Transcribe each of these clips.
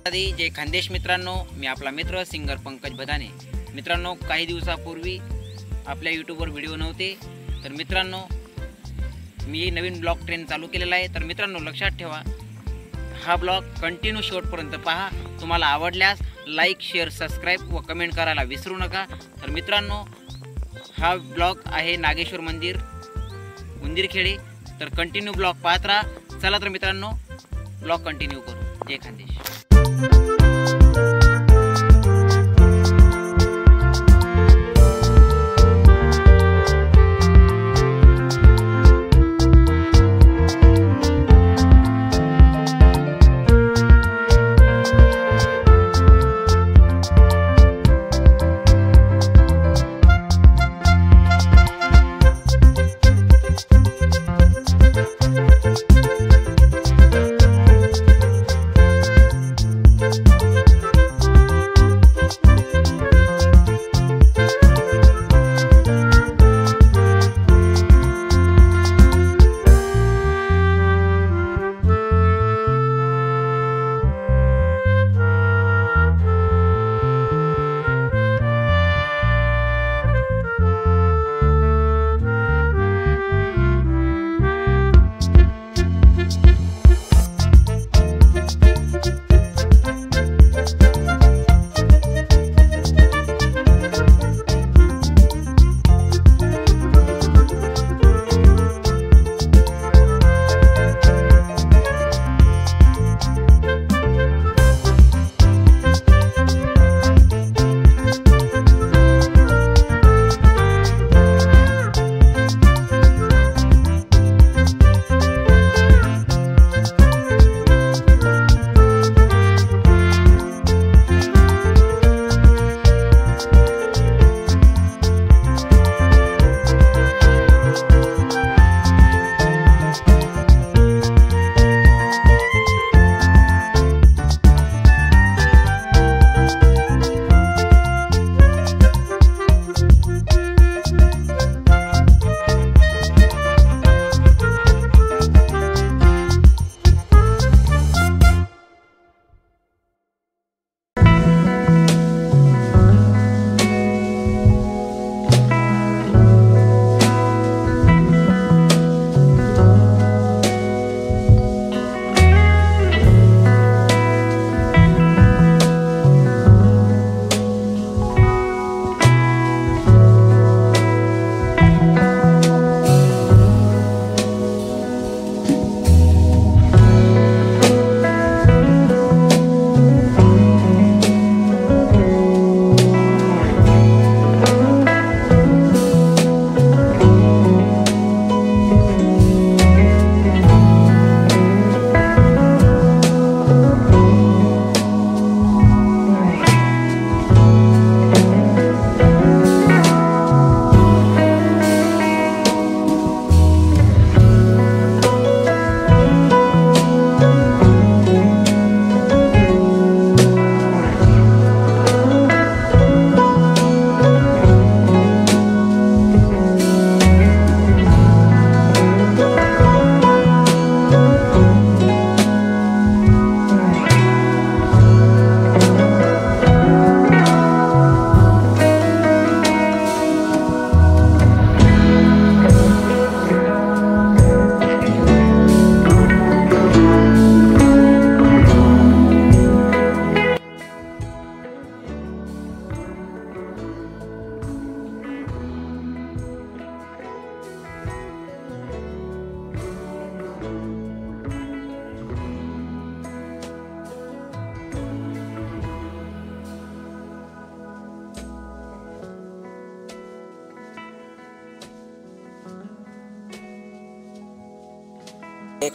जय खानदेश मित्रांनो, मी आपला मित्र सिंगर पंकज बदाने। मित्रांनो, काही दिवसापूर्वी आपल्या यूट्यूबवर व्हिडिओ नव्हते, तर मित्रांनो मी नवीन ब्लॉग ट्रेंड चालू केलेला आहे। तर मित्रांनो लक्षात ठेवा, हा ब्लॉग कंटिन्यू शेवटपर्यंत पहा। तुम्हाला आवडल्यास लाईक, शेअर, सबस्क्राईब व कमेंट करायला विसरू नका। तर मित्रांनो, हा ब्लॉग आहे नागेश्वर मंदिर उंदीरखेडे। तर कंटिन्यू ब्लॉग पाहत राहा। चला तर मित्रांनो ब्लॉग कंटिन्यू करू। जय खानदेश।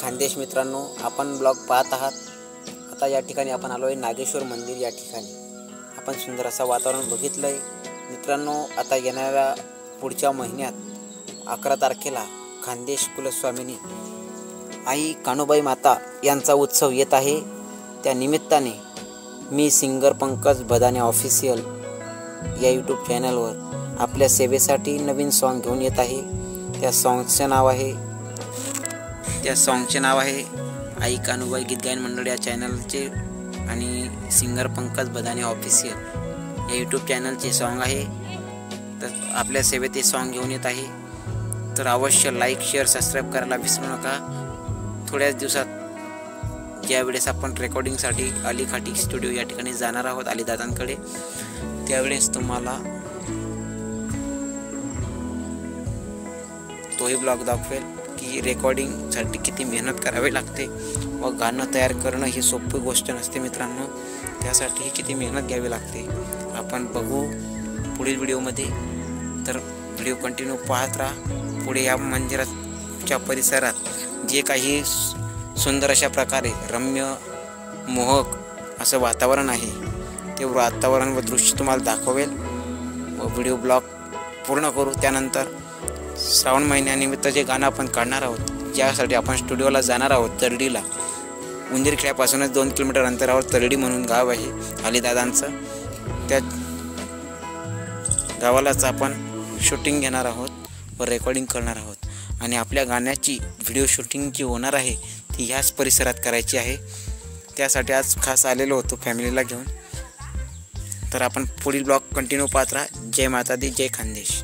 खानदेश मित्रांनो, आपण ब्लॉग पाहत आहात। आता या ठिकाणी आपण आलो आहे नागेश्वर मंदिर या ठिकाणी। आपण सुंदर असं वातावरण बघितलं आहे मित्रांनो। आता येणाऱ्या पुढच्या महिन्यात 11 तारखेला खानदेश कुलस्वामिनी आई कानुबाई माता यांचा उत्सव येत आहे। त्या निमित्ताने मी सिंगर पंकज बदाने ऑफिशियल या यूट्यूब चॅनलवर आपल्या सेवेसाठी नवीन सॉन्ग घेऊन येत आहे। त्या सॉन्गचे नाव आहे आई कानुबाई गीत गायन मंडळ या चॅनलचे आणि सिंगर पंकज बदाने ऑफिशियल या यूट्यूब चॅनलचे सॉन्ग आहे. तर आपल्या सेवेत हे सॉन्ग घेऊन येत आहे. तर अवश्य लाईक शेअर सबस्क्राईब करायला विसरू नका. थोड्याच दिवसात ज्यावेळेस आपण रेकॉर्डिंगसाठी अलीखाटी स्टुडिओ या ठिकाणी जाणार आहोत अलीदादांकडे, त्यावेळेस तुम्हाला तोही ब्लॉग दाखवेल की रेकॉर्डिंगसाठी किती मेहनत करावी लागते व गाणं तयार करणं ही सोपी गोष्ट नसते मित्रांनो. त्यासाठी किती मेहनत घ्यावी लागते आपण बघू पुढील व्हिडिओमध्ये. तर व्हिडिओ कंटिन्यू पाहत राहा. पुढे या मंदिराच्या परिसरात जे काही सुंदर अशा प्रकारे रम्य मोहक असं वातावरण आहे ते वातावरण व दृश्य तुम्हाला दाखवेल व व्हिडिओ ब्लॉग पूर्ण करू. त्यानंतर श्रावण महिन्यानिमित्त जे गाणं आपण काढणार आहोत, ज्यासाठी आपण स्टुडिओला जाणार आहोत तरडीला, उंदीरखेड्यापासूनच 2 किलोमीटर अंतरावर तरडी म्हणून गाव आहे अलीदादांचं. त्या गावालाच आपण शूटिंग घेणार आहोत व रेकॉर्डिंग करणार आहोत आणि आपल्या गाण्याची व्हिडिओ शूटिंग जी होणार आहे ती ह्याच परिसरात करायची आहे. त्यासाठी आज खास आलेलो होतो फॅमिलीला घेऊन. तर आपण पुढील ब्लॉग कंटिन्यू पाहत राहा. जय माता दी, जय खानदेश.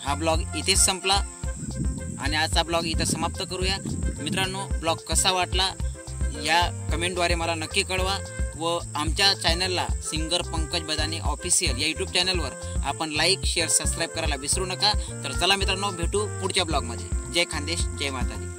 हा ब्लॉग इथेच संपला आणि आजचा ब्लॉग इथं समाप्त करूया. मित्रांनो, ब्लॉग कसा वाटला या कमेंटद्वारे मला नक्की कळवा व आमच्या चॅनलला सिंगर पंकज बदाने ऑफिशियल या यूट्यूब चॅनलवर आपण लाईक शेअर सबस्क्राईब करायला विसरू नका. तर चला मित्रांनो, भेटू पुढच्या ब्लॉगमध्ये. जय खानदेश, जय माता दी.